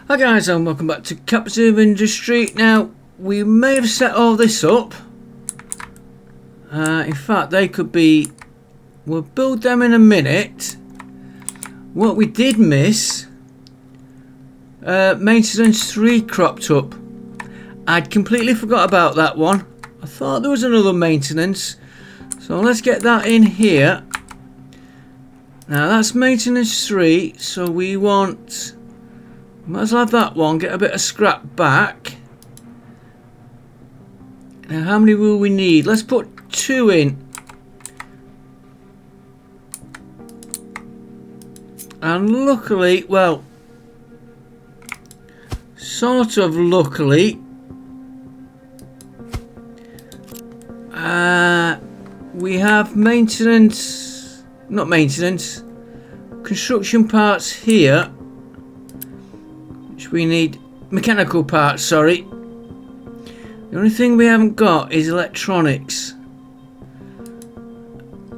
Hi guys, and welcome back to Captive Industry. Now, we may have set all this up. In fact, they could be... We'll build them in a minute. What we did miss... Maintenance 3 cropped up. I'd completely forgot about that one. I thought there was another maintenance. So let's get that in here. Now that's maintenance 3, so we want... Might as well have that one, get a bit of scrap back. Now how many will we need? Let's put 2 in. And luckily, well, sort of luckily, we have maintenance, not maintenance, construction parts here. We need mechanical parts, sorry. The only thing we haven't got is electronics.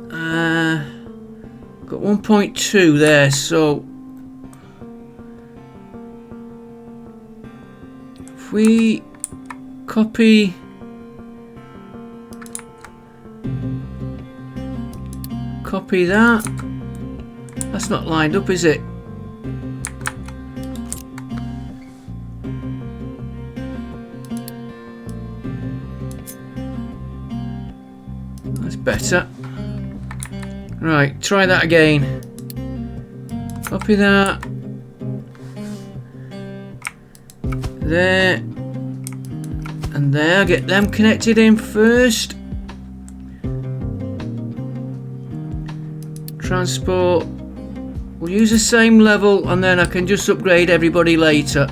Got 1.2 there, so if we copy that, that's not lined up, is it? Better. Right, try that again. Copy that. There. And there. Get them connected in first. Transport. We'll use the same level and then I can just upgrade everybody later.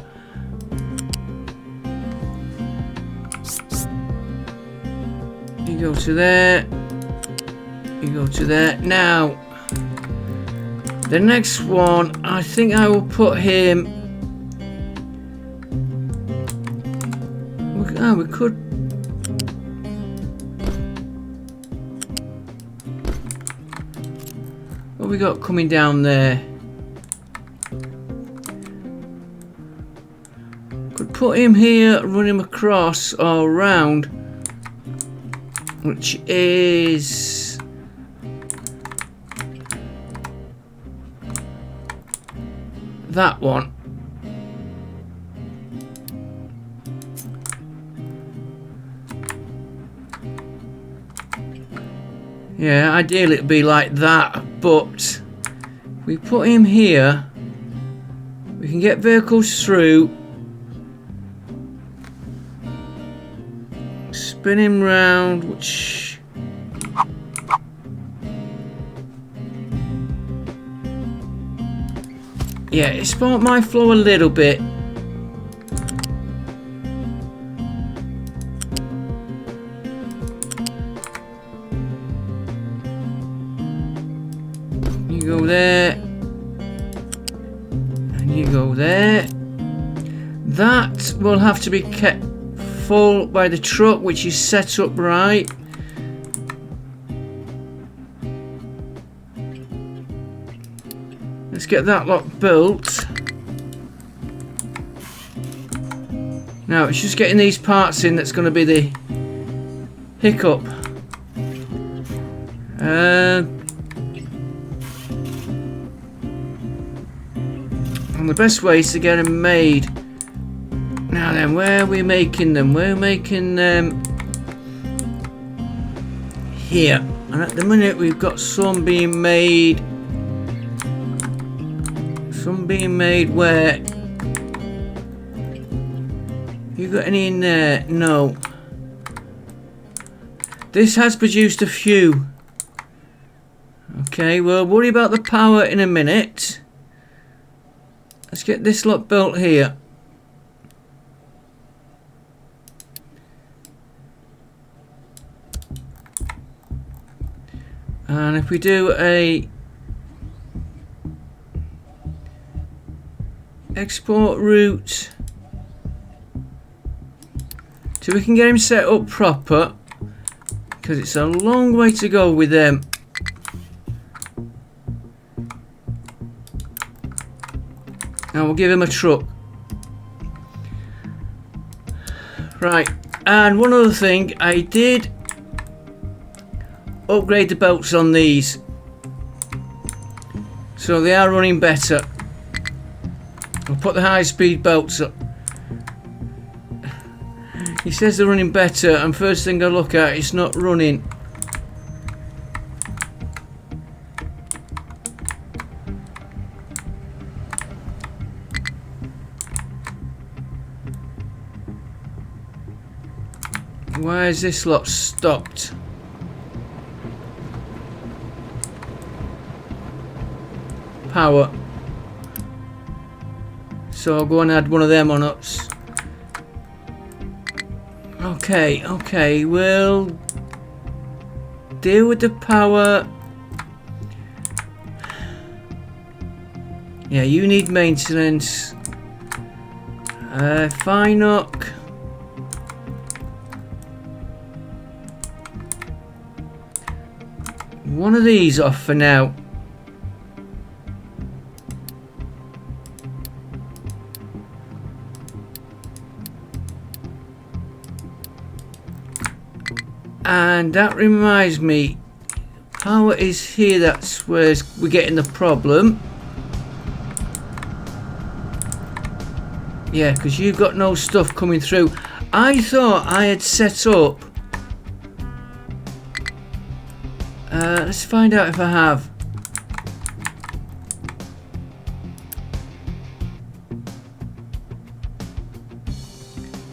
You go to there. You go to there. Now, the next one, I think I will put him. We could. What we got coming down there? Could put him here, run him across or around, which is. That one. Yeah, ideally it'd be like that, but if we put him here, we can get vehicles through, spin him round, which yeah, it spoiled my flow a little bit. You go there. And you go there. That will have to be kept full by the truck, which is set up right. Let's get that lot built. Now it's just getting these parts in that's going to be the hiccup. And the best way is to get them made. Now then, where are we making them? We're making them here. And at the minute we've got some being made. Some being made where? You got any in there? No. This has produced a few. Okay, we'll worry about the power in a minute. Let's get this lot built here. And if we do a export route so we can get him set up proper, because it's a long way to go with them. Now we'll give him a truck. Right, and one other thing, I did upgrade the belts on these, so they are running better. I'll put the high speed belts up. He says they're running better, and first thing I look at, it's not running. Why is this lot stopped? Power. So I'll go and add one of them on us. Okay, we'll deal with the power. Yeah, you need maintenance. Fine up. One of these off for now. And that reminds me, power is here, that's where we're getting the problem. Yeah, because you've got no stuff coming through. I thought I had set up... let's find out if I have.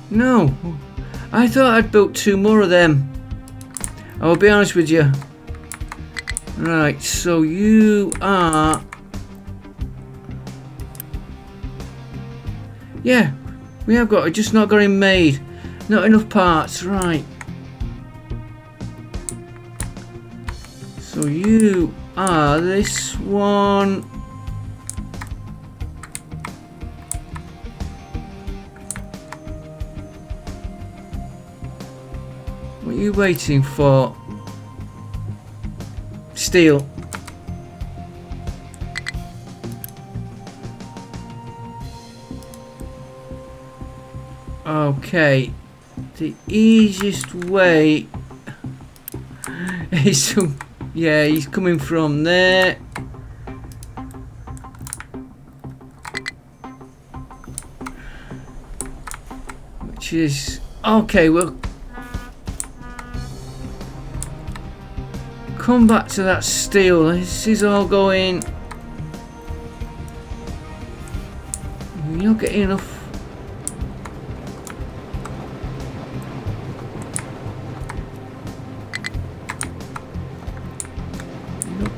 No, I thought I'd built 2 more of them. I'll be honest with you. Right, so you are... Yeah, we have got it, just not got him made. Not enough parts, right. So you are this one. What are you waiting for? Steel. Okay. The easiest way is to... Yeah, he's coming from there. Which is... Okay, we'll come back to that steel. This is all going... You're not getting enough.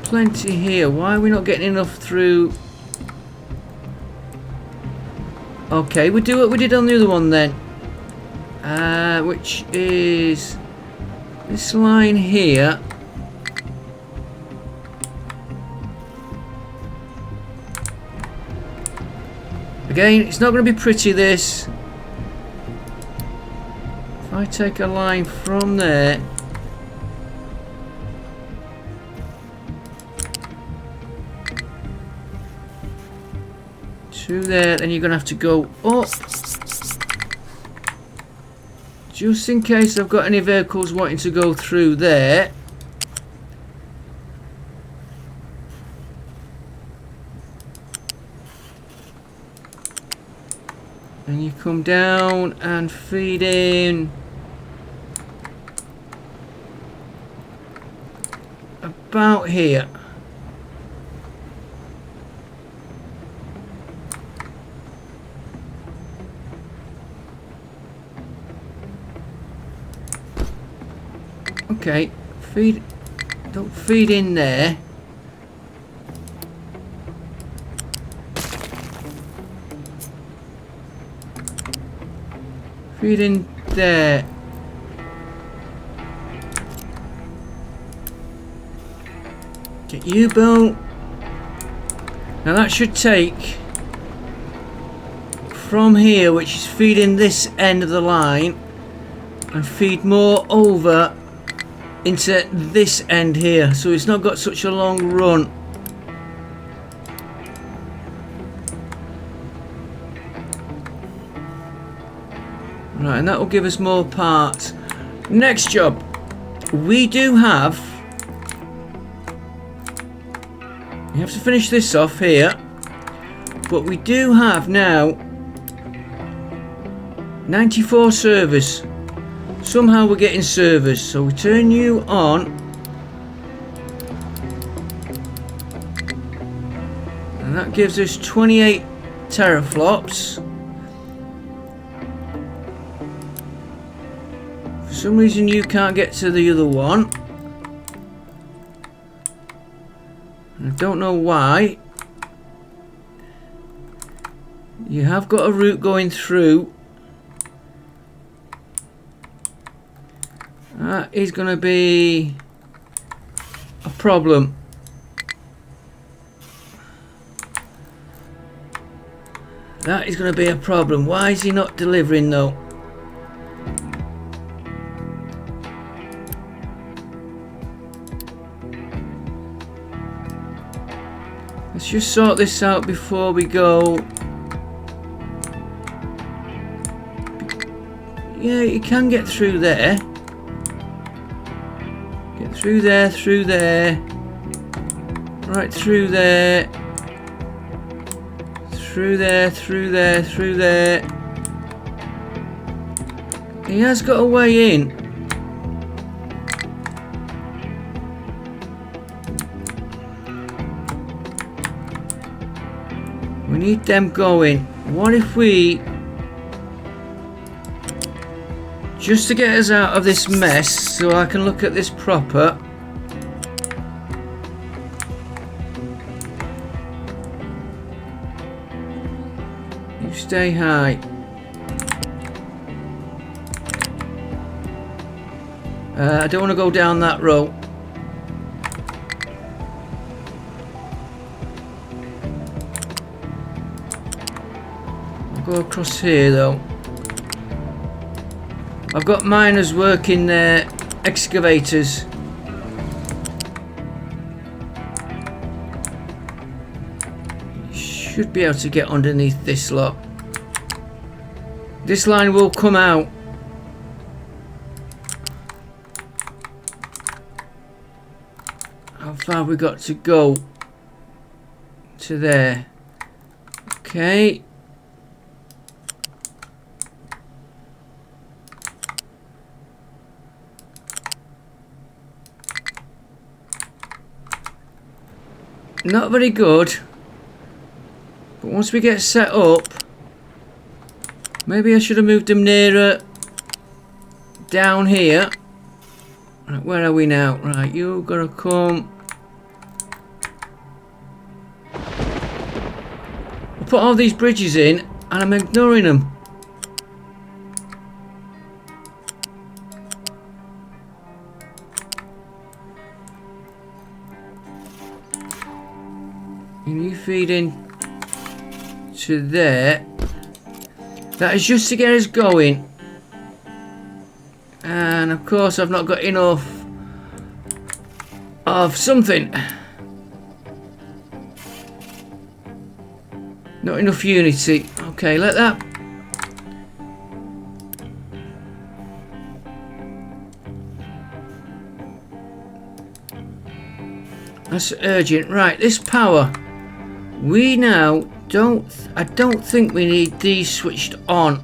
Plenty here. Why are we not getting enough through? Okay, we'll do what we did on the other one then, which is this line here. Again, it's not going to be pretty, this. If I take a line from there to there, then you're gonna have to go up, just in case I've got any vehicles wanting to go through there. And you come down and feed in about here. Okay, don't feed in there. Feed in there. Get you built. Now that should take from here, which is feeding this end of the line, and feed more over into this end here, so it's not got such a long run. Right, and that will give us more parts. Next job. We do have... We have to finish this off here. But we do have now 94 servers. Somehow we're getting servers. So we turn you on. And that gives us 28 teraflops. For some reason you can't get to the other one. I don't know why. You have got a route going through. That is going to be a problem. That is going to be a problem. Why is he not delivering though? Let's just sort this out before we go. Yeah, you can get through there. Get through there, through there. Right through there. Through there, through there, through there. He has got a way in. We need them going. What if we... Just to get us out of this mess, so I can look at this proper. You stay high. I don't want to go down that row. I'll go across here though. I've got miners working their excavators. Should be able to get underneath this lot. This line will come out. How far have we got to go? To there. Okay. Not very good. But once we get set up, maybe I should have moved them nearer down here. Right, where are we now? Right, you've got to come. I put all these bridges in and I'm ignoring them. And you feed in to there. That is just to get us going. And of course I've not got enough of something. Not enough unity. Okay, let that. That's urgent. Right, this power. We now I don't think we need these switched on.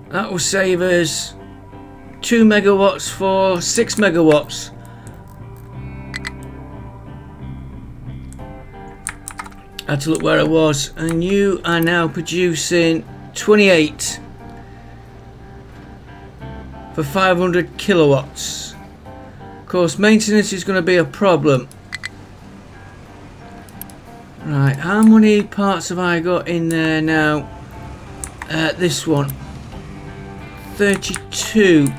That will save us 2 megawatts for 6 megawatts. I had to look where I was, and you are now producing 28 for 500 kilowatts. Of course, maintenance is going to be a problem. Right, how many parts have I got in there now? This one. 32. So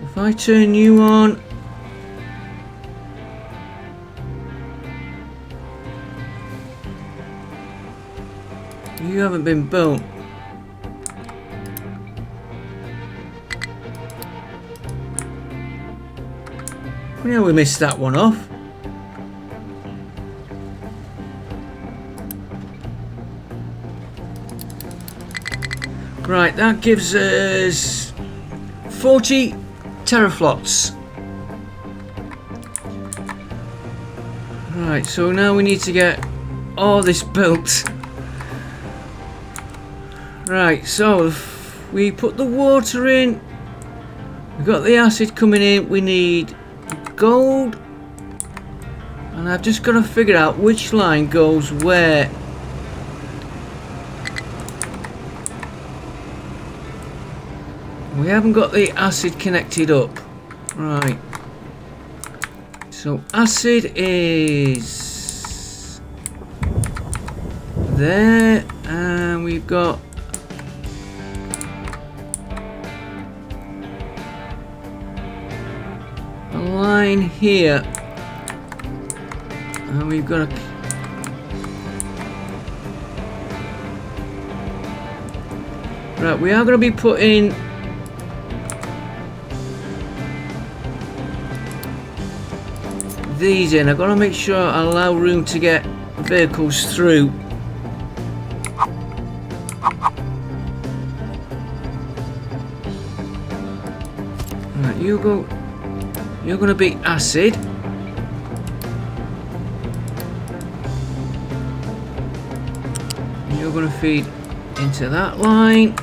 if I turn you on, you haven't been built. Funny how we missed that one off. Right, that gives us 40 teraflops. Right, so now we need to get all this built. Right, so if we put the water in, we've got the acid coming in, we need gold, and I've just got to figure out which line goes where. We haven't got the acid connected up. Right. So acid is there, and we've got a line here, and we've got a right. We are going to be putting these in. I've got to make sure I allow room to get vehicles through. Right, you go. You're going to be acid. You're going to feed into that line.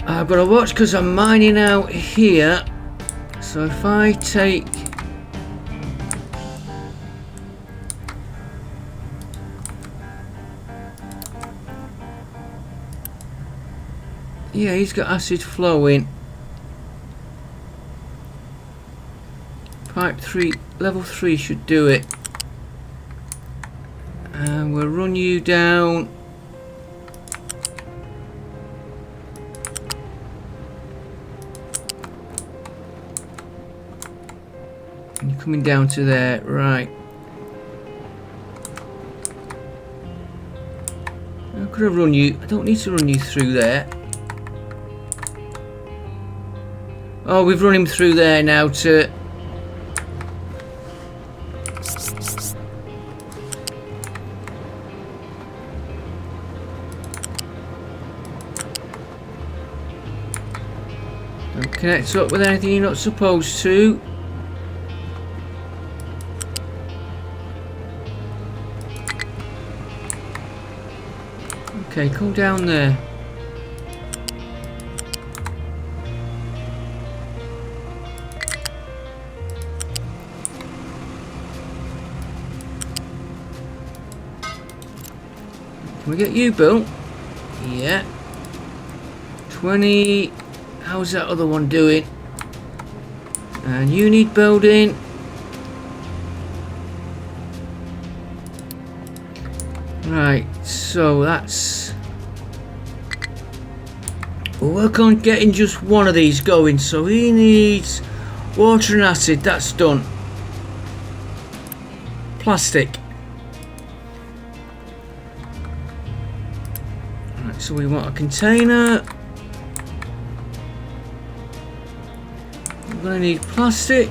I've got to watch because I'm mining out here. So if I take yeah, he's got acid flowing. Pipe 3, level 3 should do it. And we'll run you down. And you're coming down to there, right. I could have run you, I don't need to run you through there. Oh, we've run him through there now to... Don't connect up with anything you're not supposed to. Okay, come down there. Can we get you built? Yeah. 20. How's that other one doing? And you need building. Right, so that's... We'll work on getting just one of these going. So he needs water and acid. That's done. Plastic. Right, so we want a container. We're going to need plastic,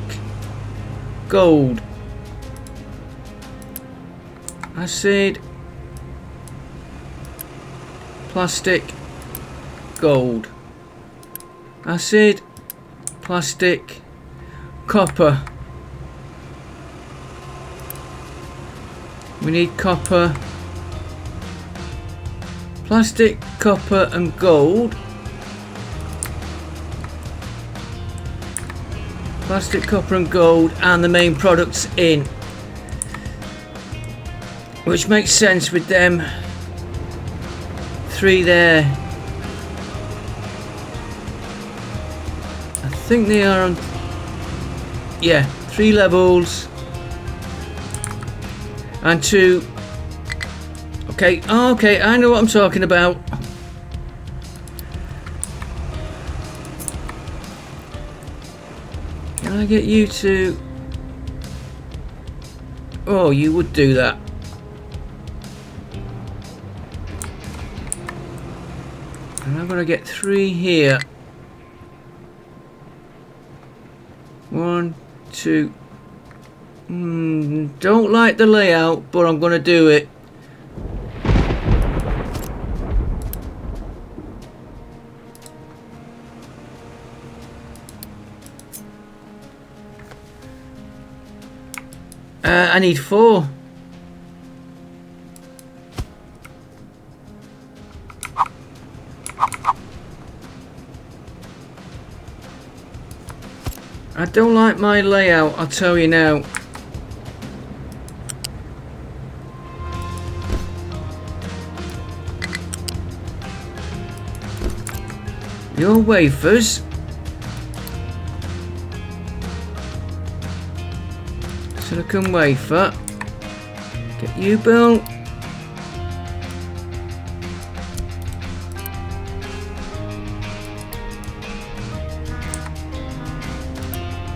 gold, acid, plastic, gold, acid, plastic, copper. We need copper, plastic, copper and gold. Plastic, copper and gold, and the main products in. Which makes sense with them 3 there. I think they are on... Yeah, 3 levels. And 2... Okay, okay, I know what I'm talking about. Can I get you to... Oh, you would do that. And I'm going to get 3 here. 1, 2... don't like the layout, but I'm going to do it. I need 4. I don't like my layout, I'll tell you now. Your wafers. Silicon wafer. Get you built.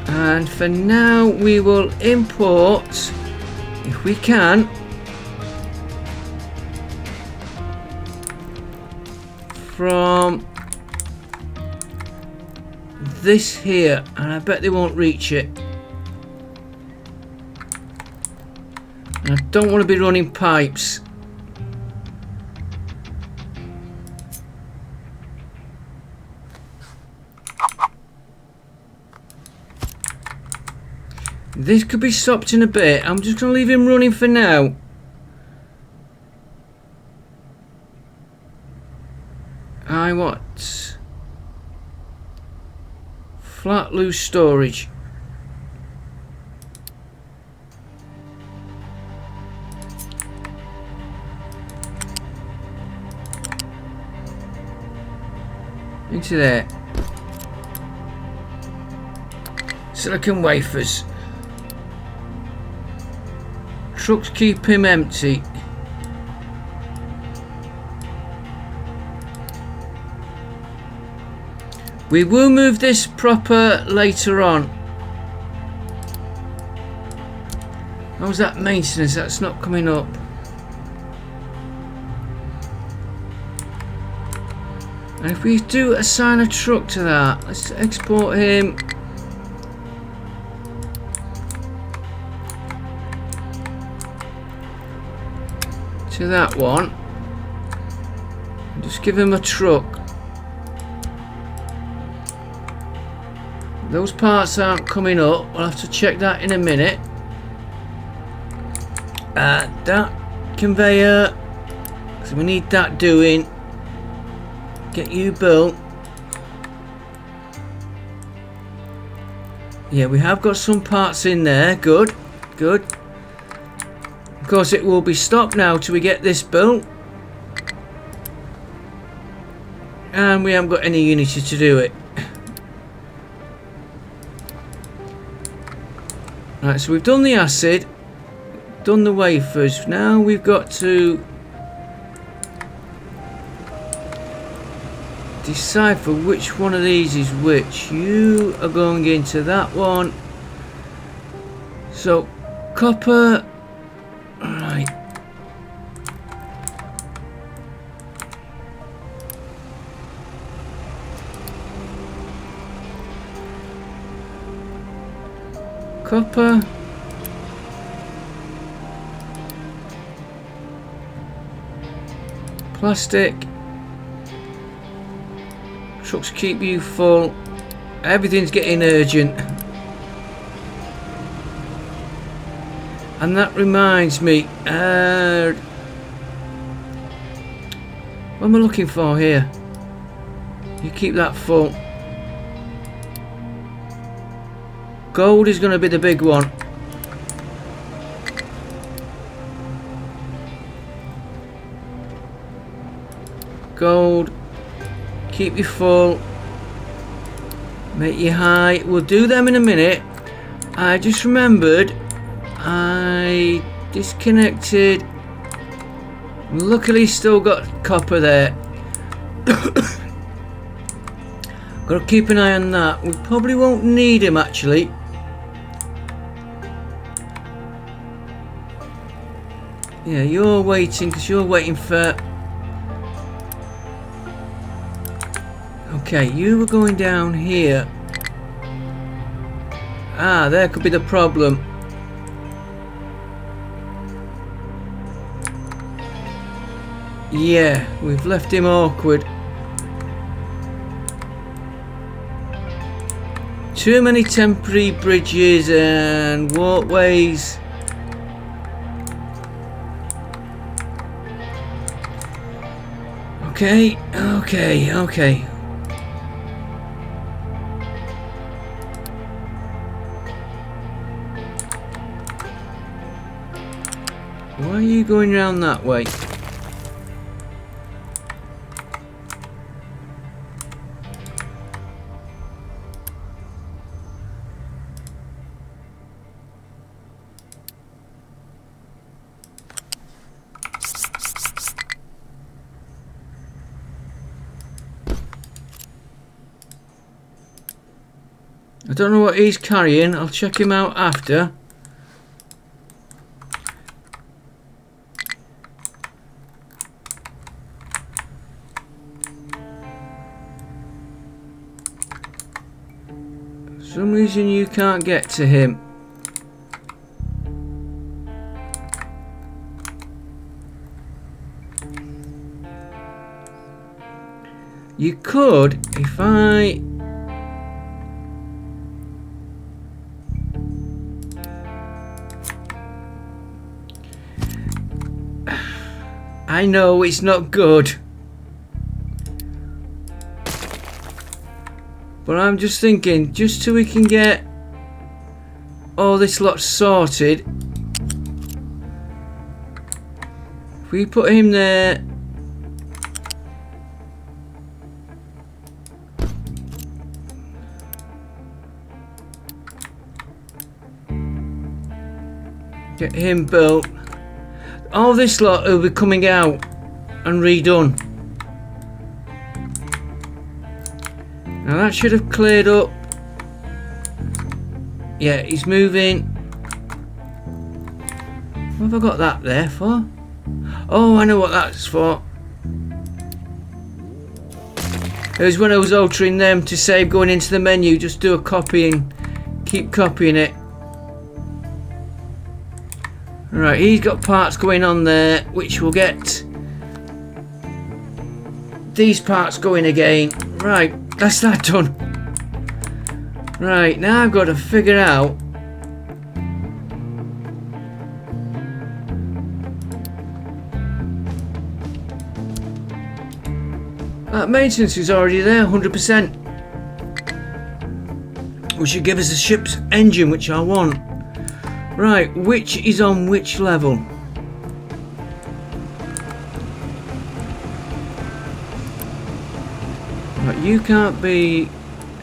And for now we will import, if we can, from this here, and I bet they won't reach it. And I don't want to be running pipes. This could be stopped in a bit. I'm just going to leave him running for now. I want flat loose storage. Into there. Silicon wafers. Trucks keep him empty. We will move this proper later on. How's that maintenance? That's not coming up. And if we do assign a truck to that, let's export him. To that one. And just give him a truck. Those parts aren't coming up. We'll have to check that in a minute. That conveyor. So we need that doing. Get you built. Yeah, we have got some parts in there. Good, good. Of course, it will be stopped now till we get this built. And we haven't got any Unity to do it. Right, so we've done the acid, done the wafers. Now we've got to decipher which one of these is which. You are going into that one. So copper, right. Copper. Plastic. Trucks keep you full. Everything's getting urgent. And that reminds me, what am I looking for here? You keep that full. Gold is going to be the big one. Gold. Keep you full. Make you high. We'll do them in a minute. I just remembered I disconnected. Luckily still got copper there. Got to keep an eye on that. We probably won't need him actually. Yeah, you're waiting because you're waiting for... Okay, you were going down here. Ah, there could be the problem. Yeah, we've left him awkward. Too many temporary bridges and walkways. Okay, okay, okay. Why are you going round that way? I don't know what he's carrying. I'll check him out after. For some reason you can't get to him. You could, if I... I know it's not good, but I'm just thinking, just so we can get all this lot sorted, if we put him there, get him built, all this lot will be coming out and redone. Now that should have cleared up. Yeah, he's moving. What have I got that there for? Oh, I know what that's for. It was when I was altering them to save going into the menu, just do a copy and keep copying it. Right, he's got parts going on there, which will get these parts going again. Right, that's that done. Right, now I've got to figure out that maintenance is already there, 100%. Which should give us a ship's engine, which I want. Right, which is on which level? Right, you can't be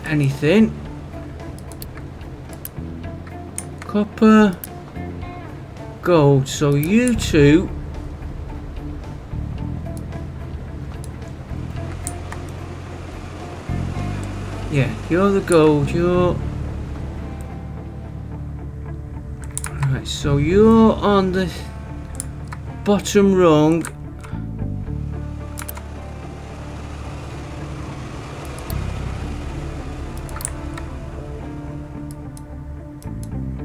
anything. Copper, gold, so you two yeah, you're the gold, you're right, so you're on the bottom rung.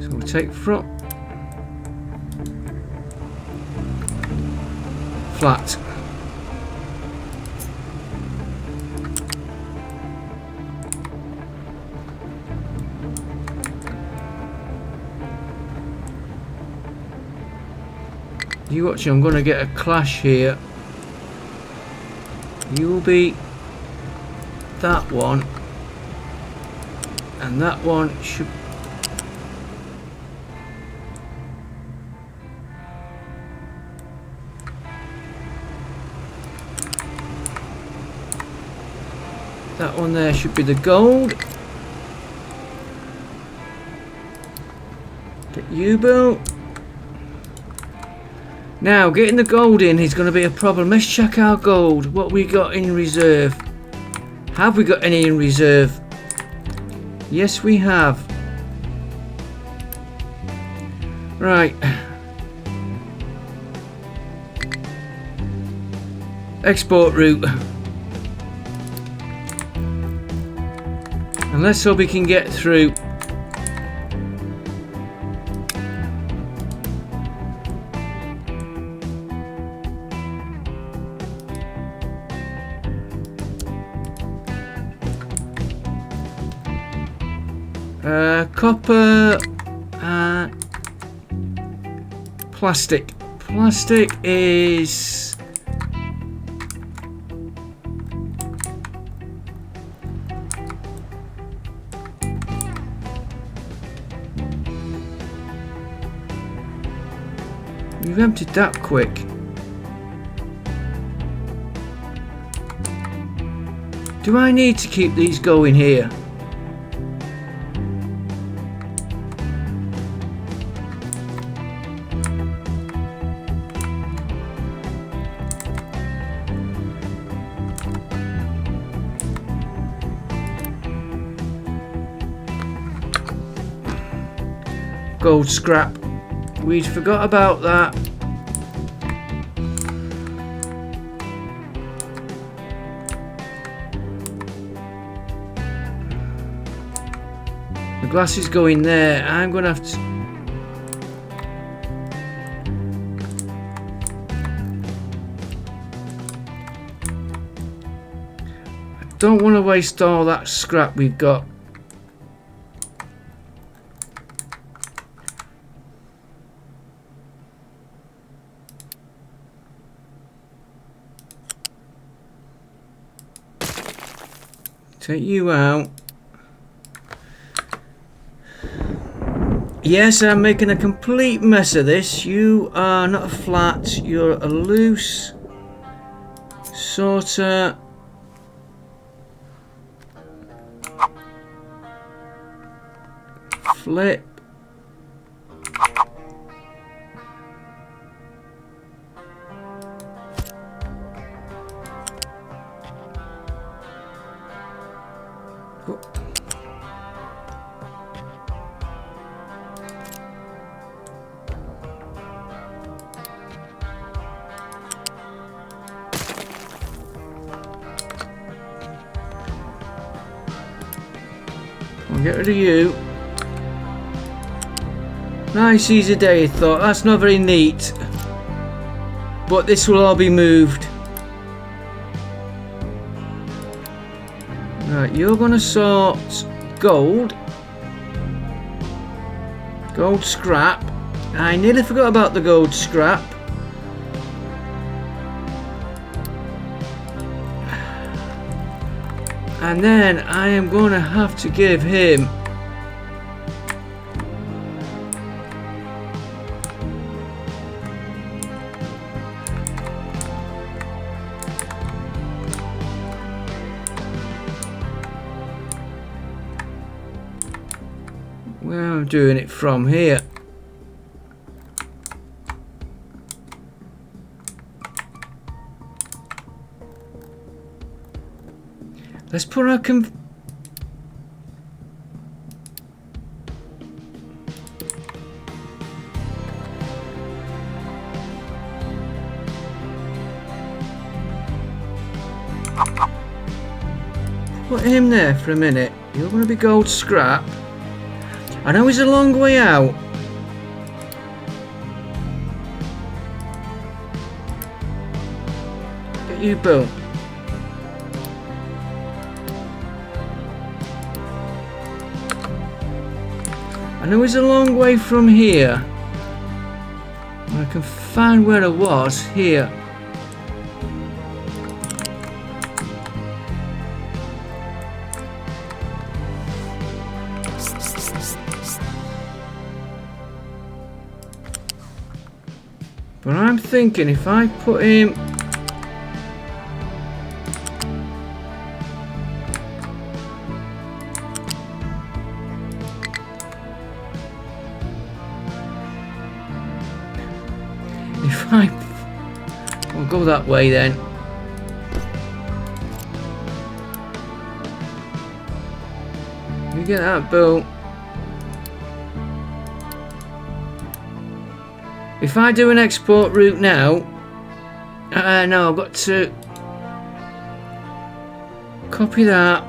So we'll take from flat. You watch, I'm going to get a clash here. You will be that one, and that one should. That one there should be the gold. Get you built. Now, getting the gold in is going to be a problem. Let's check our gold. What we got in reserve. Have we got any in reserve? Yes, we have. Right. Export route. And let's hope we can get through. Copper, plastic. Plastic is You've emptied that quick. Do I need to keep these going here? Gold scrap. We forgot about that. The glass is going there. I'm going to have to... I don't want to waste all that scrap we've got. Take you out. Yes, I'm making a complete mess of this. You are not a flat, you're a loose sorter. Flip. I'll get rid of you. Nice easy day, thought. That's not very neat. But this will all be moved. Right, you're gonna sort gold. Gold scrap. I nearly forgot about the gold scrap. And then I am going to have to give him where I'm doing it from here. Let's put our put him there for a minute. You're going to be gold scrap. I know he's a long way out. Get you built. I know he's a long way from here. I can find where I was here. But I'm thinking if I put him I'll go that way then. You get that built. If I do an export route now, no, I've got to copy that.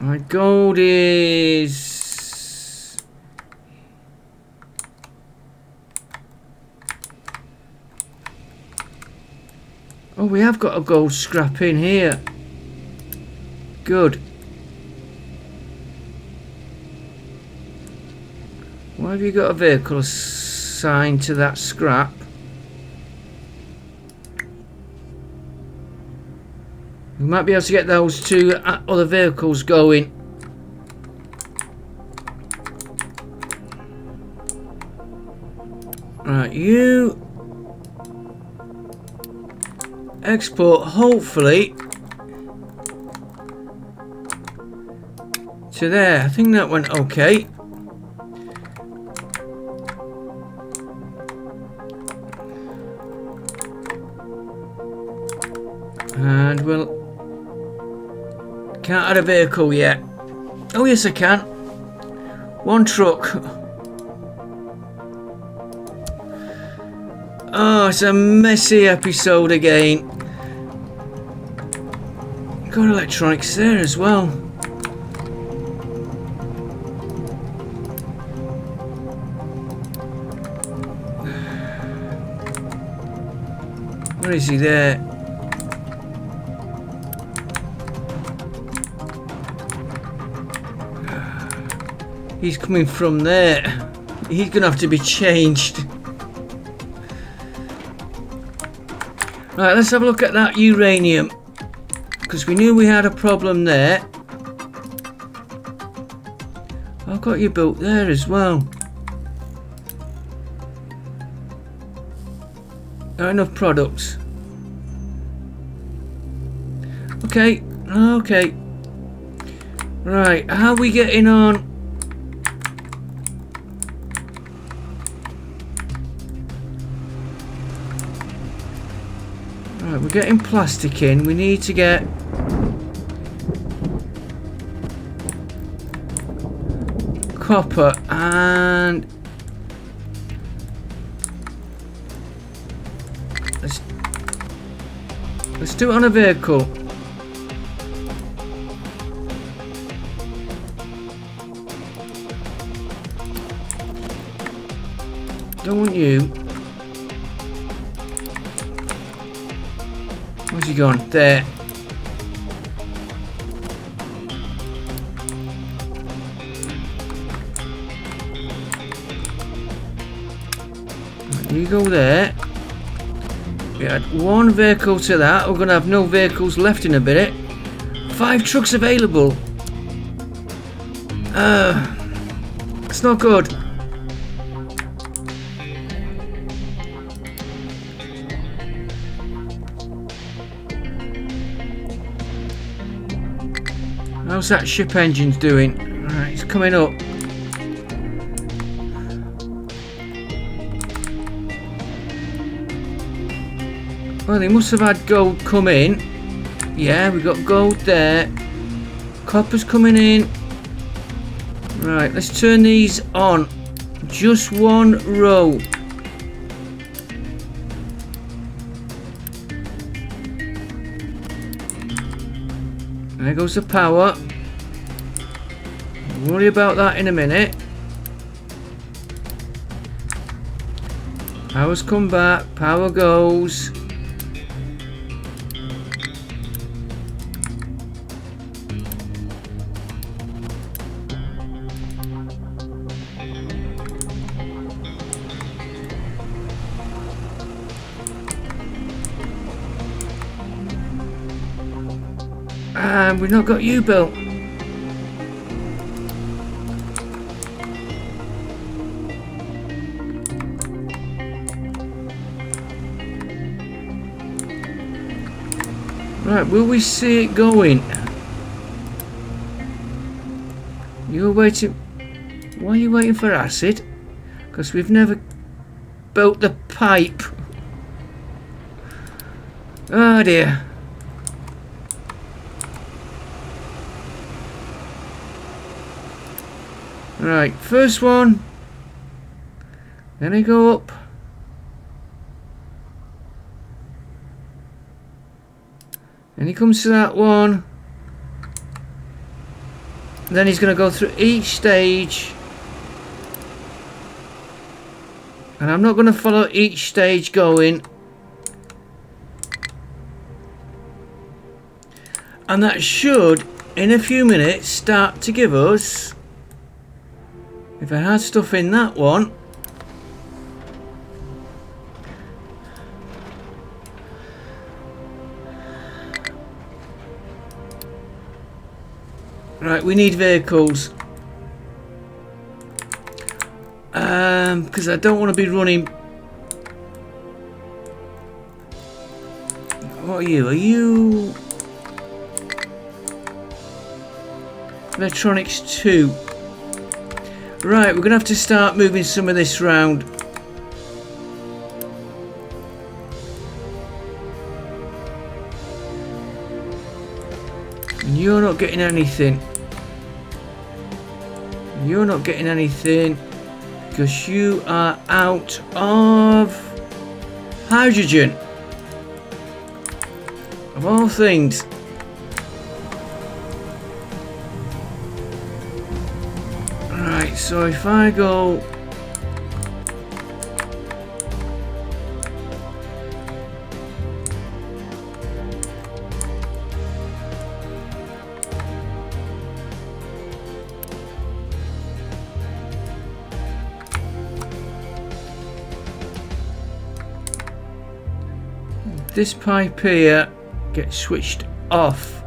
My gold is... Oh, we have got a gold scrap in here. Good. Why have you got a vehicle assigned to that scrap? We might be able to get those two other vehicles going. Right, you export, hopefully, to there. I think that went okay. And we'll... Can't add a vehicle yet. Oh yes I can. One truck. Oh, it's a messy episode again. Got electronics there as well. Where is he there? He's coming from there. He's gonna have to be changed. Right, let's have a look at that uranium, because we knew we had a problem there. I've got you built there as well. Not enough products. Okay, okay. Right, how are we getting on? Right, we're getting plastic in. We need to get copper and let's do it on a vehicle. Don't want you. Where's he gone? There. Right, you go there. We add one vehicle to that. We're going to have no vehicles left in a minute. 5 trucks available. It's not good. How's that ship engines doing? Alright, it's coming up. Well, they must have had gold come in. Yeah, we got gold there. Copper's coming in. Right, let's turn these on. Just one row. There goes the power. Don't worry about that in a minute. Power's come back. Power goes. And we've not got you built. Right, will we see it going? You're waiting. Why are you waiting for acid? Because we've never built the pipe. Oh dear. Right, first one. Then I go up. Then he comes to that one. Then he's going to go through each stage. And I'm not going to follow each stage going. And that should, in a few minutes, start to give us... If I had stuff in that one... Right, we need vehicles. Because I don't want to be running. What are you? Are you electronics 2? Right, we're gonna have to start moving some of this round. And you're not getting anything. You're not getting anything because you are out of hydrogen. Of all things. Right, so if I go this pipe here gets switched off.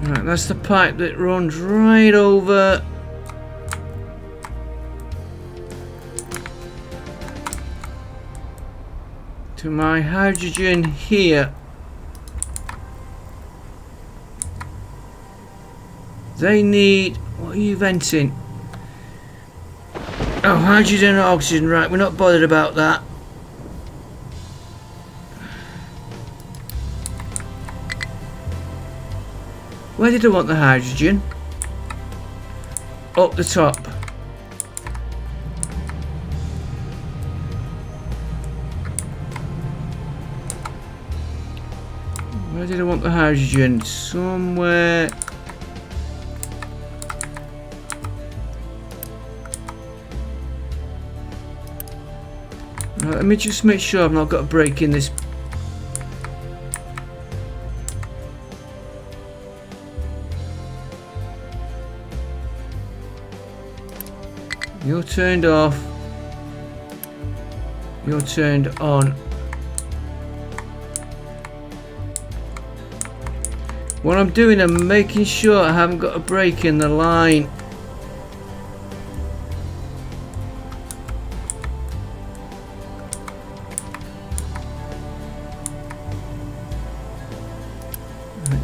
Right, that's the pipe that runs right over to my hydrogen here. They need... what are you venting? Oh, hydrogen and oxygen, right, we're not bothered about that. Where did I want the hydrogen? Up the top. Where did I want the hydrogen? Somewhere... Right, let me just make sure I've not got a break in this. You're turned off. You're turned on. What I'm doing, I'm making sure I haven't got a break in the line.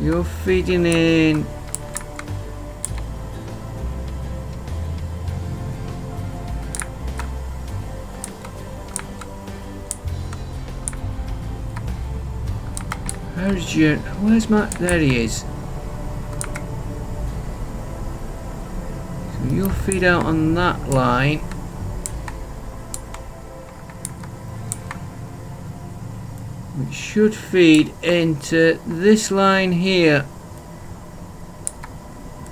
You're feeding in. Hydrogen. Where's my... there he is. So you'll feed out on that line. It should feed into this line here.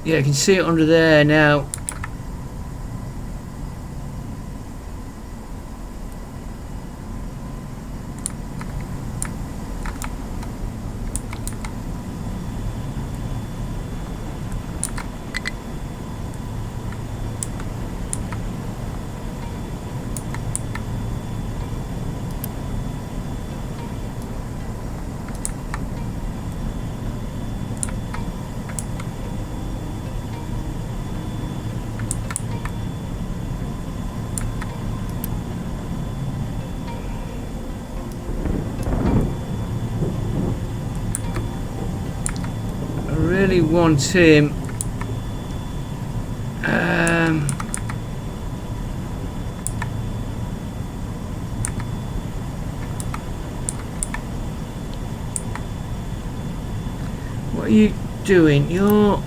Yeah, I can see it under there now. Want him what are you doing? You're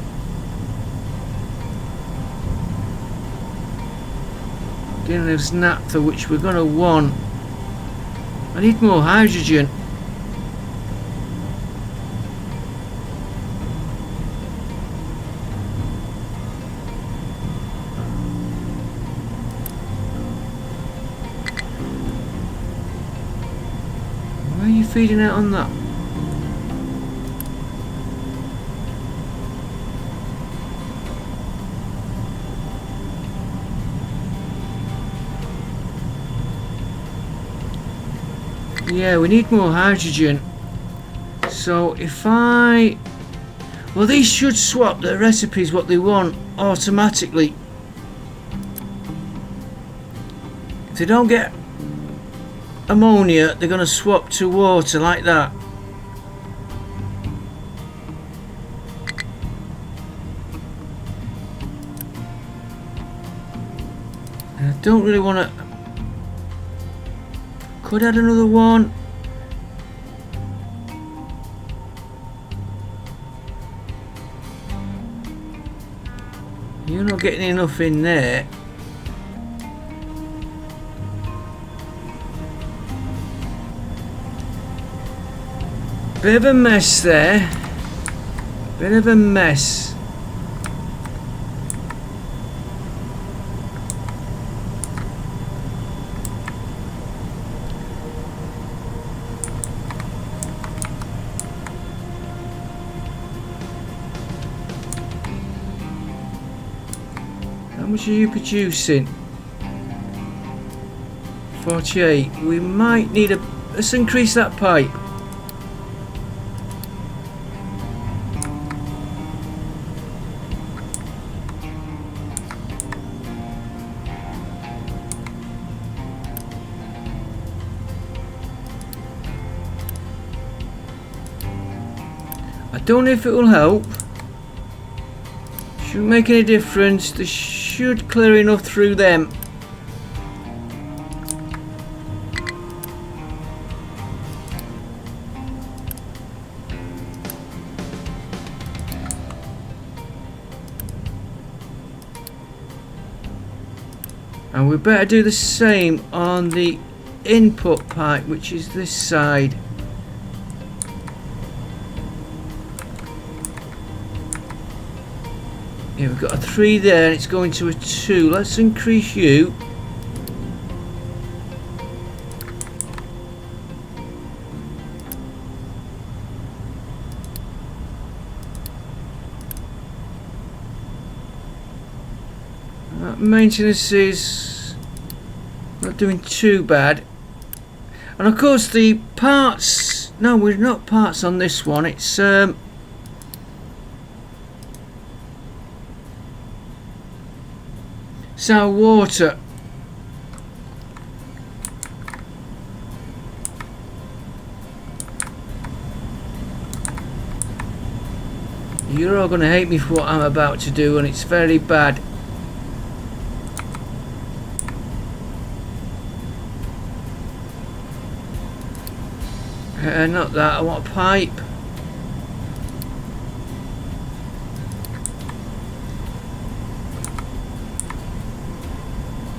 getting this naphtha, which we're going to want. I need more hydrogen. Feeding out on that. Yeah, we need more hydrogen. So if I... Well, these should swap the recipes what they want automatically. If they don't get ammonia, they're going to swap to water like that. And I don't really want to... Could add another one. You're not getting enough in there. Bit of a mess there. Bit of a mess. How much are you producing? 48. We might need a... Let's increase that pipe. I don't know if it will help. Shouldn't make any difference. They should clear enough through them. And we better do the same on the input pipe, which is this side. Yeah, we've got a 3 there and it's going to a 2. Let's increase you. That maintenance is not doing too bad. And of course the parts... No, we're not parts on this one. It's... sour water. You're all going to hate me for what I'm about to do, and it's very bad. Not that, I want a pipe.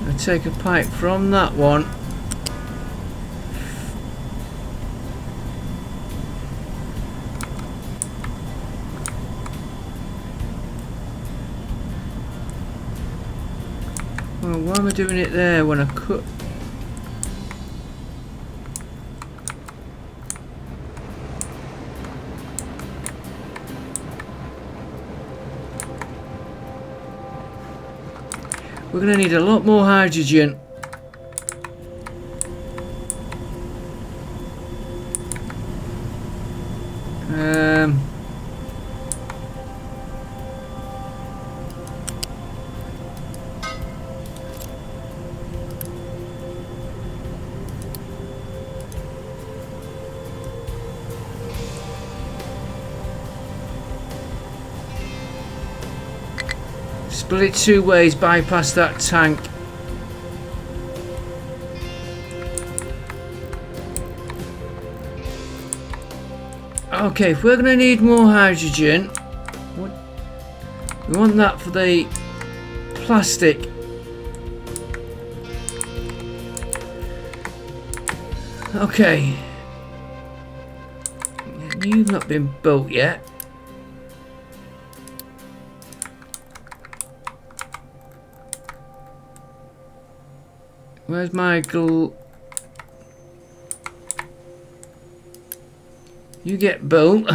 I'll take a pipe from that one. Well, why am I doing it there when I could? We're going to need a lot more hydrogen. Split it 2 ways, bypass that tank. Okay, if we're going to need more hydrogen, we want that for the plastic. Okay. You've not been built yet. Where's my glue? You get built.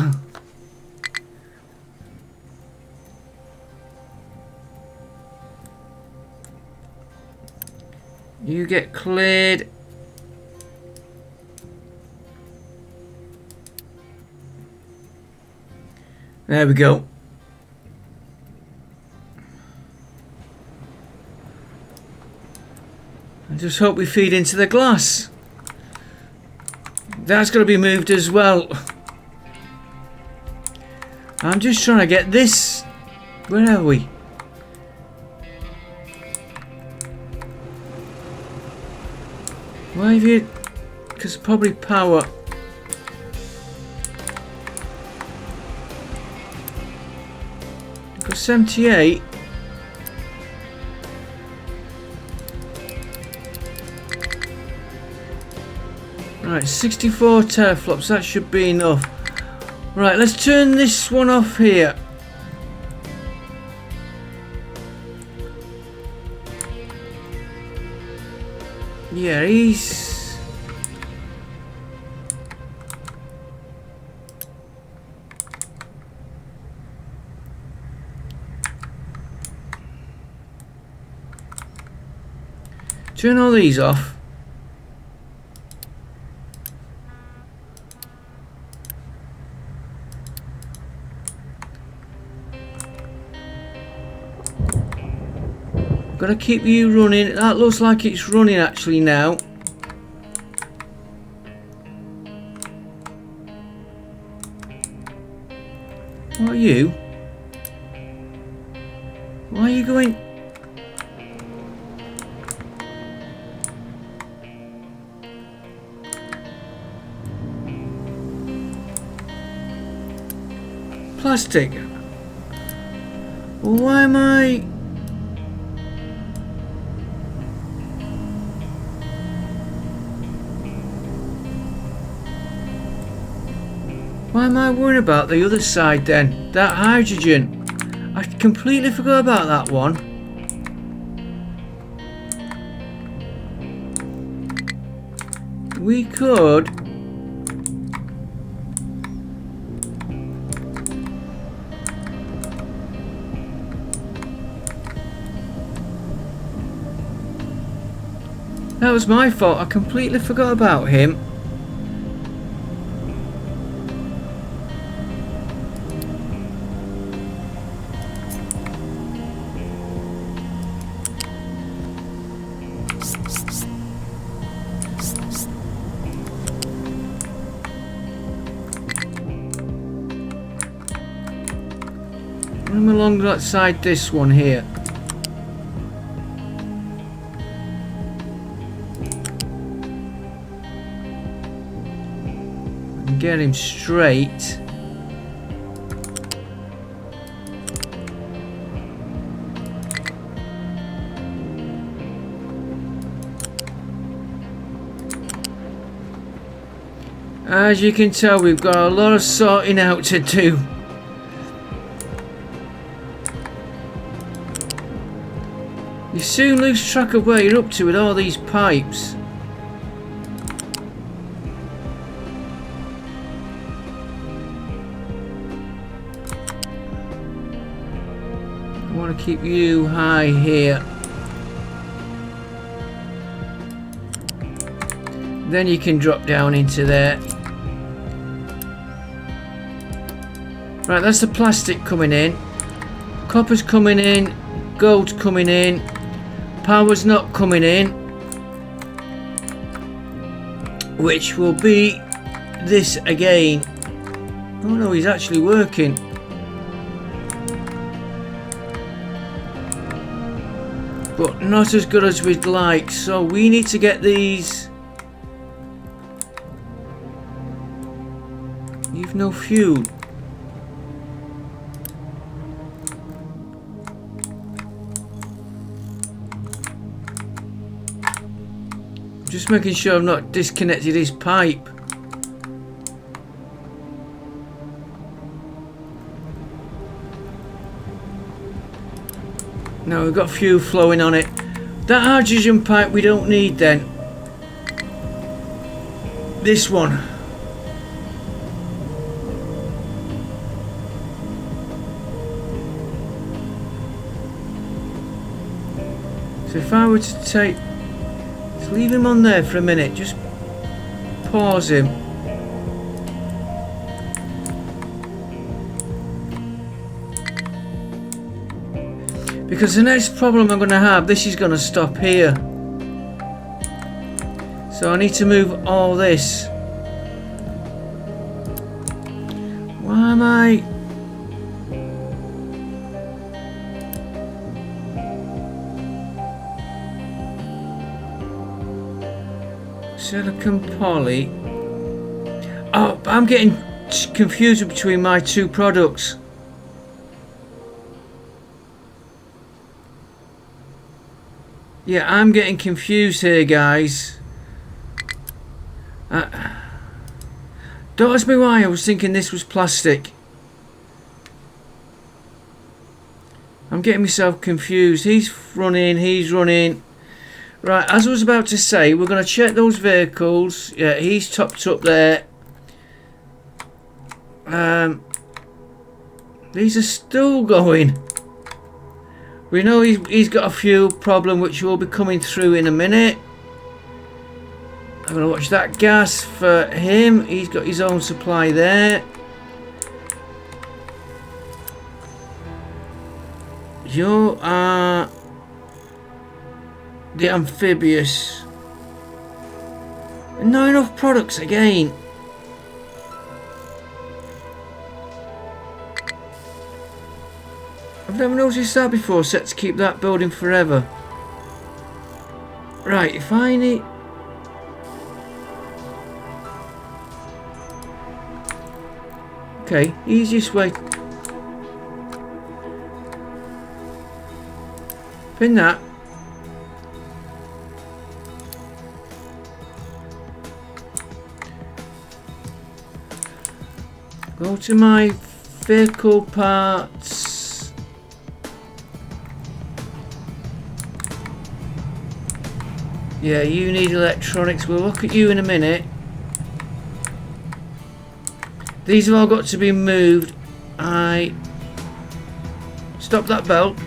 You get cleared. There we go. I just hope we feed into the glass. That's got to be moved as well. I'm just trying to get this. Where are we? Why have you... Because probably power. Got 78. Right, 64 teraflops. That should be enough. Right, let's turn this one off here. Yeah, he's... Turn all these off. Gotta keep you running. That looks like it's running actually now. What are you? Why are you going? Plastic. Well, why am I? Why am I worrying about the other side then? That hydrogen. I completely forgot about that one. We could... That was my fault. I completely forgot about him. Run along that side, this one here. And get him straight. As you can tell, we've got a lot of sorting out to do. You soon lose track of where you're up to with all these pipes. I want to keep you high here. Then you can drop down into there. Right, that's the plastic coming in. Copper's coming in. Gold's coming in. Power's not coming in, which will be this again. Oh no, he's actually working. But not as good as we'd like, so we need to get these. You've no fuel. Just making sure I've not disconnected his pipe. No, we've got fuel flowing on it. That hydrogen pipe we don't need then. This one. So if I were to take... Leave him on there for a minute, just pause him. Because the next problem I'm going to have, this is going to stop here. So I need to move all this. Why am I... Silicon poly. Oh, I'm getting confused between my two products. Yeah, I'm getting confused here, guys. Don't ask me why I was thinking this was plastic. I'm getting myself confused. He's running. Right, as I was about to say, we're going to check those vehicles. Yeah, he's topped up there. These are still going. We know he's got a fuel problem which will be coming through in a minute. I'm going to watch that gas for him. He's got his own supply there. You are the amphibious. Not enough products again. I've never noticed that before, set to keep that building forever. Right, if I need... Okay, easiest way. Pin that. Go to my vehicle parts. Yeah, you need electronics. We'll look at you in a minute. These have all got to be moved. Stop that belt.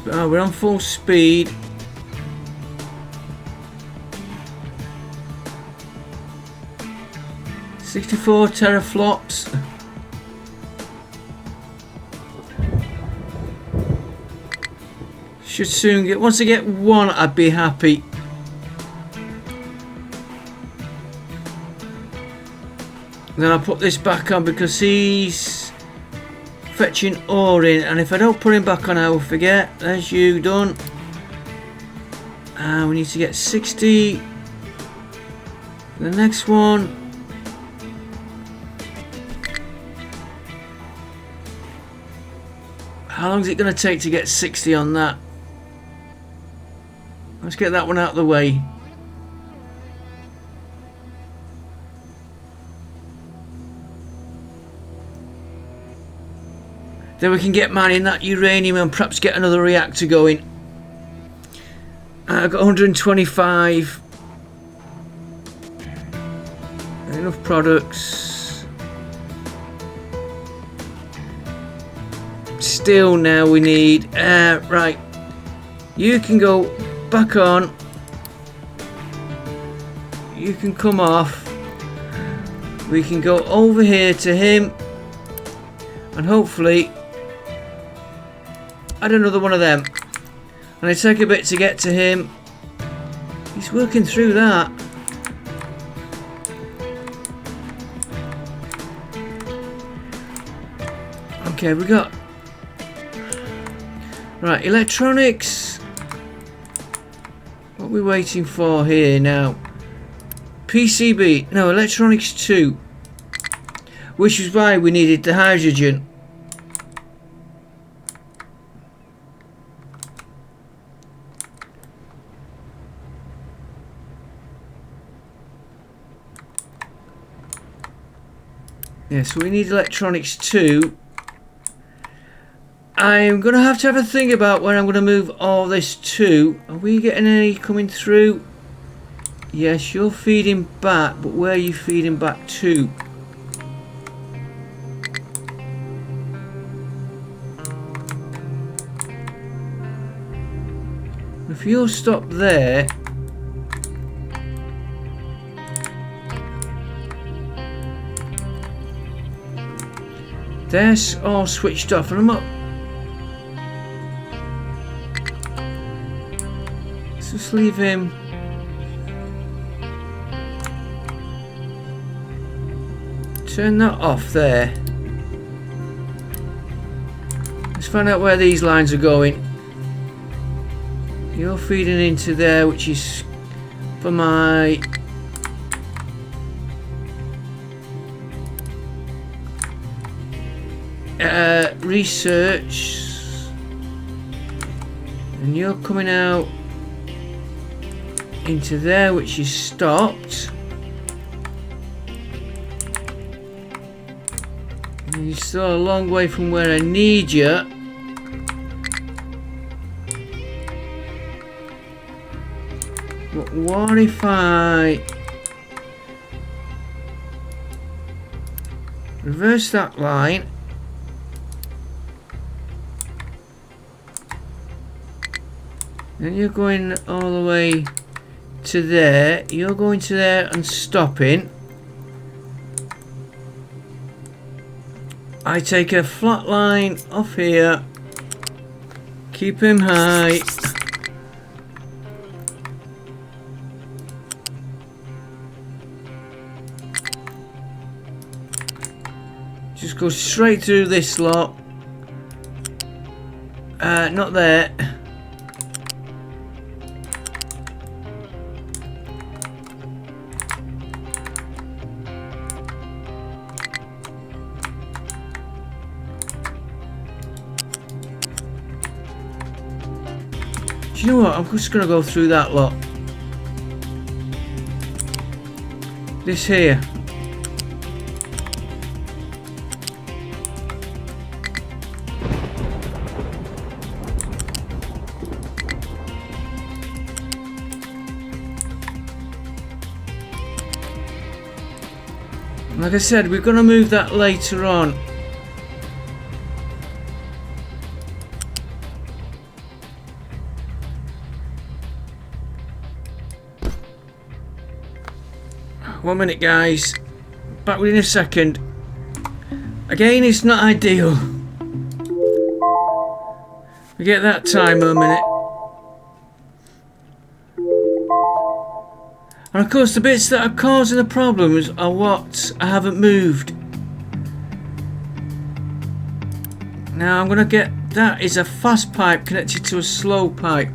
We're on full speed. $64 teraflops. Should soon get. Once I get one, I'd be happy. Then I'll put this back on because he's fetching ore in, and if I don't put him back on, I will forget. There's you done. And we need to get 60. The next one. How long is it going to take to get 60 on that? Let's get that one out of the way. Then we can get mining that uranium and perhaps get another reactor going. I've got 125. Enough products. Still now we need... right. You can go back on. You can come off. We can go over here to him. And hopefully... add another one of them. And it take a bit to get to him. He's working through that. Okay, we got... right, electronics. What are we waiting for here now? PCB. No, electronics 2. Which is why we needed the hydrogen. Yeah, so we need electronics 2. I'm going to have a think about where I'm going to move all this to. Are we getting any coming through? Yes, you're feeding back, but where are you feeding back to? If you'll stop there... They're all switched off, and I'm not. Let's just leave him. Turn that off there. Let's find out where these lines are going. You're feeding into there, which is for my research, and you're coming out into there, which is stopped. And you're still a long way from where I need you. But what if I reverse that line? And you're going all the way to there. You're going to there and stopping. I take a flat line off here. Keep him high. Just go straight through this lot. Not there. Do you know what? I'm just going to go through that lot. This here. Like I said, we're going to move that later on. One minute, guys. Back within a second. Again, it's not ideal. We get that timer a minute. And of course, the bits that are causing the problems are what I haven't moved. Now I'm going to get... That is a fast pipe connected to a slow pipe.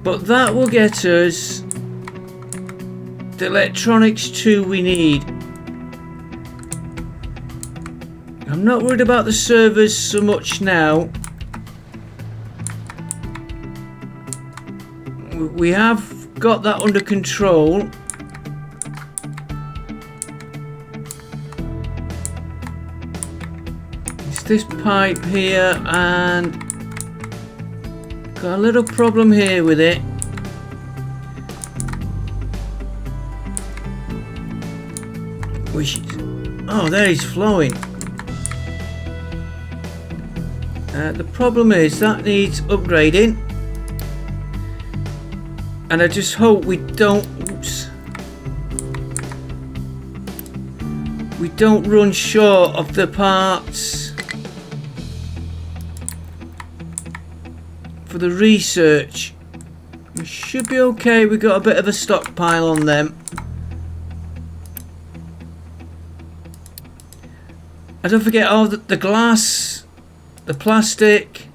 But that will get us the electronics too we need. I'm not worried about the servers so much now. We have got that under control. It's this pipe here, and got a little problem here with it. Which is, oh, there it's flowing. The problem is that needs upgrading, and I just hope we don't run short of the parts for the research. We should be okay. We got a bit of a stockpile on them. And don't forget all the glass, the plastic,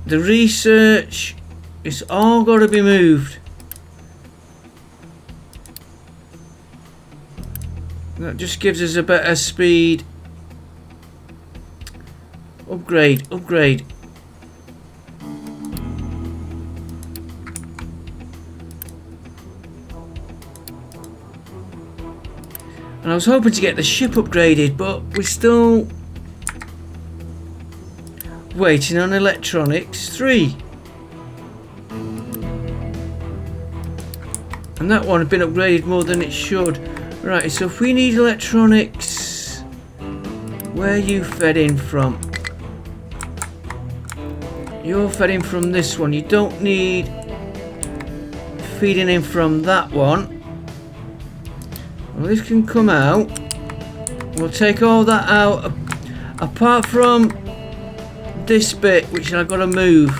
the research. It's all got to be moved. That just gives us a better speed. Upgrade, upgrade. And I was hoping to get the ship upgraded, but we're still waiting on electronics 3. And that one had been upgraded more than it should. Right, so if we need electronics, where are you fed in from? You're fed in from this one. You don't need feeding in from that one. Well, this can come out. We'll take all that out Apart from this bit, which I've got to move.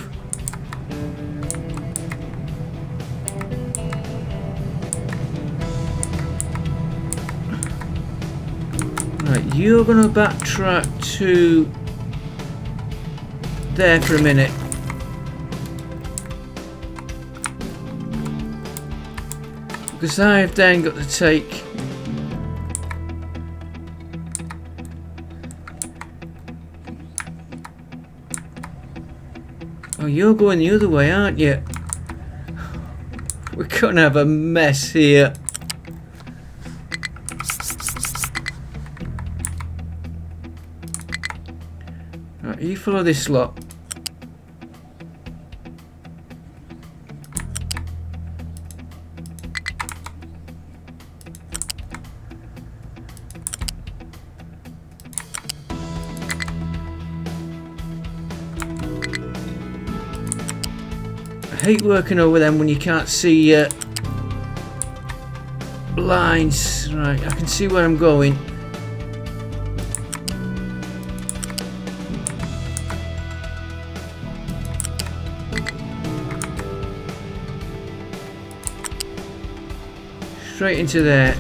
Right, you're going to backtrack to there for a minute. Because I've then got to take oh, you're going the other way, aren't you? We're gonna have a mess here. Right, you follow this lot. I hate working over them when you can't see lines. Right, I can see where I'm going. Straight into there.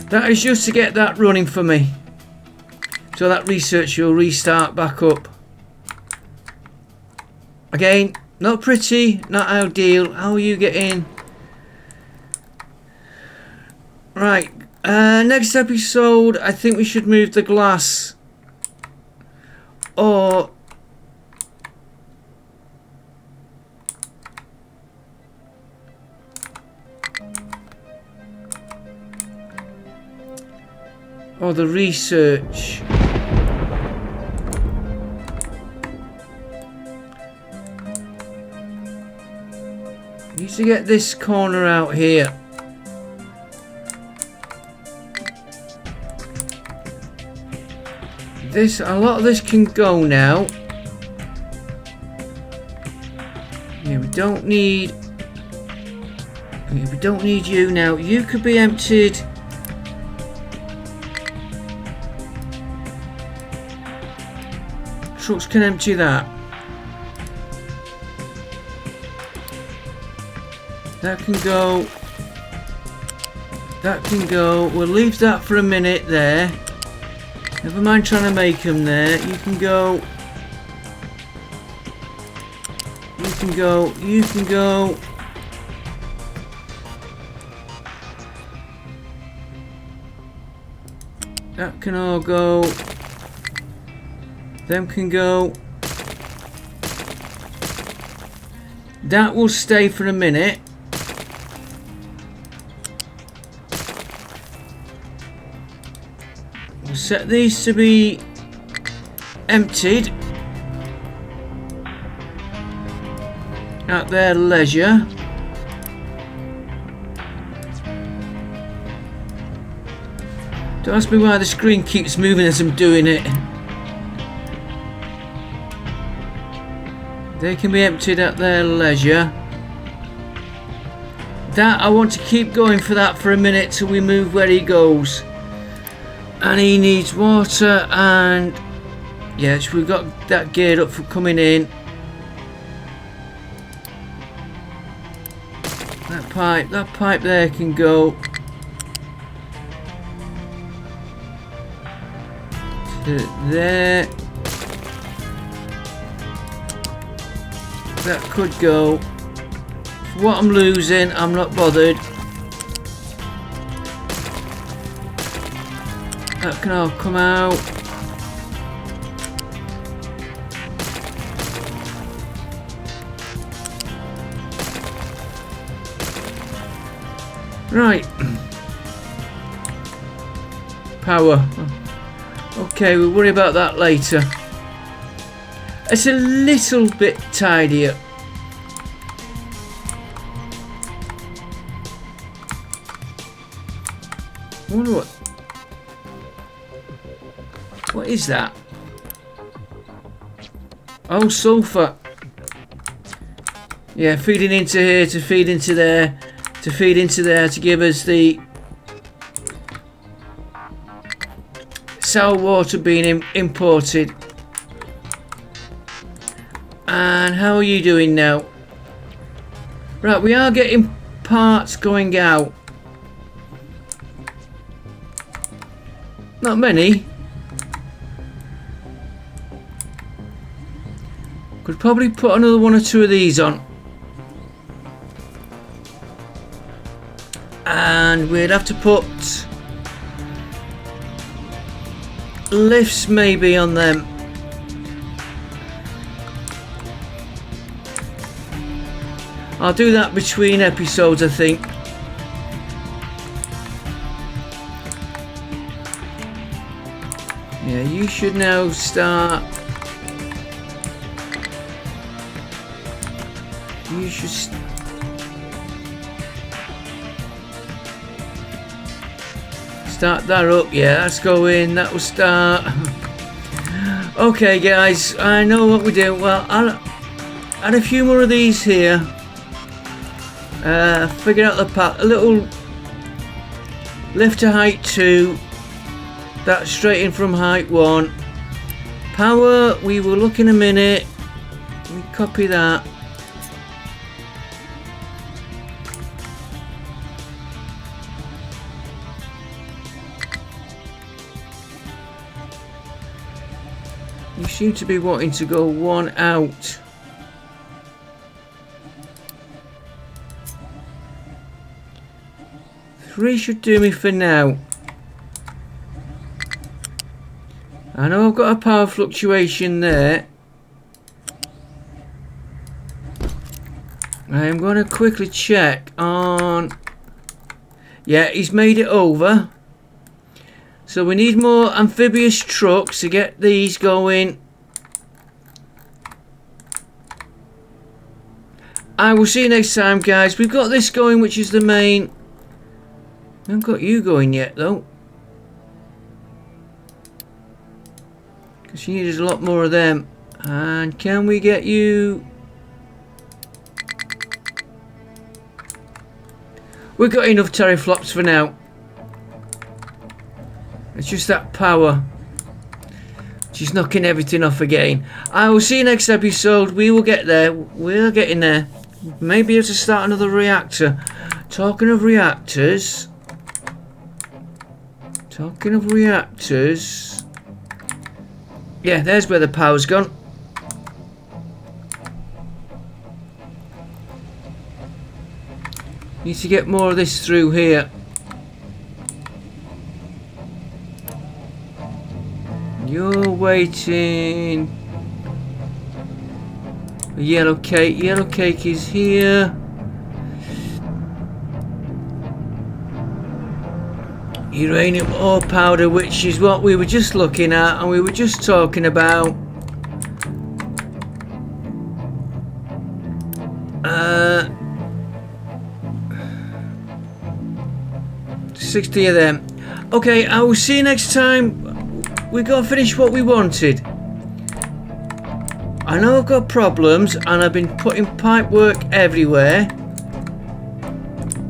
That is just to get that running for me. So that research will restart back up. Again, not pretty, not ideal. How are you getting? Right, next episode, I think we should move the glass. Or the research. Need to get this corner out here. This, a lot of this can go now. Yeah, we don't need you now. You could be emptied. Trucks can empty that. That can go. That can go. We'll leave that for a minute there. Never mind trying to make them there. You can go. You can go. You can go. That can all go. Them can go. That will stay for a minute. We'll set these to be emptied at their leisure. Don't ask me why the screen keeps moving as I'm doing it. They can be emptied at their leisure. That, I want to keep going for that for a minute till we move where he goes. And he needs water, and yes, we've got that geared up for coming in. That pipe there can go to there. That could go. For what I'm losing, I'm not bothered. That can all come out. Right. Power. Okay, we'll worry about that later. It's a little bit tidier. I wonder what is that? Oh, sulfur. Yeah, feeding into here to feed into there to feed into there to give us the sour water being imported. And how are you doing now? Right, we are getting parts going out. Not many. Could probably put another one or two of these on. And we'd have to put lifts maybe on them. I'll do that between episodes, I think. Yeah, you should now start. You should start that up. Yeah, let's go in. That will start. Okay, guys, I know what we do. Well, I'll add a few more of these here. Figure out the path. A little lift to height 2. That's straight in from height 1. Power, we will look in a minute. We copy that. You seem to be wanting to go one out. Three should do me for now. I know I've got a power fluctuation there. I am going to quickly check on... Yeah, he's made it over. So we need more amphibious trucks to get these going. I will see you next time, guys. We've got this going, which is the main. I haven't got you going yet, though. Because you need a lot more of them. And can we get you... We've got enough teraflops for now. It's just that power. She's knocking everything off again. I will see you next episode. We will get there. We're getting there. Maybe have to start another reactor. Talking of reactors. Yeah, there's where the power's gone. Need to get more of this through here. You're waiting. Yellow cake. Yellow cake is here. Uranium ore powder, which is what we were just looking at and we were just talking about. 60 of them. Okay, I will see you next time. We got to finish what we wanted. I know I've got problems and I've been putting pipe work everywhere,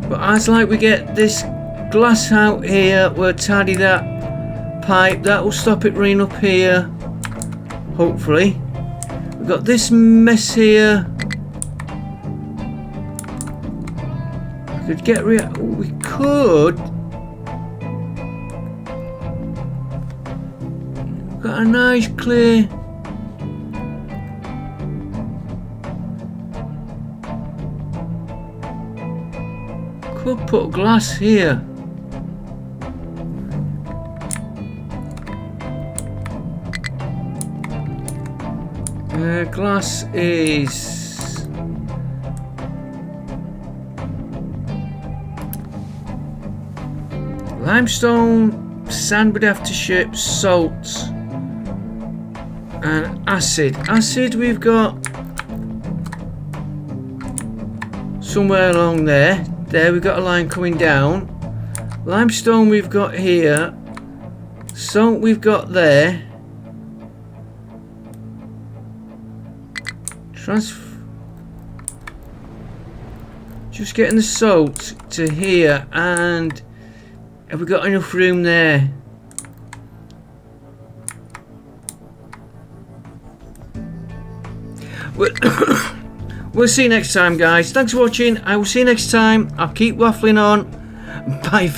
but as like we get this glass out here, we'll tidy that pipe. That will stop it running up here, hopefully. We've got this mess here. I could get we could. Got a nice clear. Could put glass here. Glass is limestone, sand would have to ship, salt and acid. Acid we've got somewhere along there. There we've got a line coming down. Limestone we've got here. Salt we've got there. Just getting the salt to here, and have we got enough room there? We'll see you next time, guys. Thanks for watching. I will see you next time. I'll keep waffling on. Bye for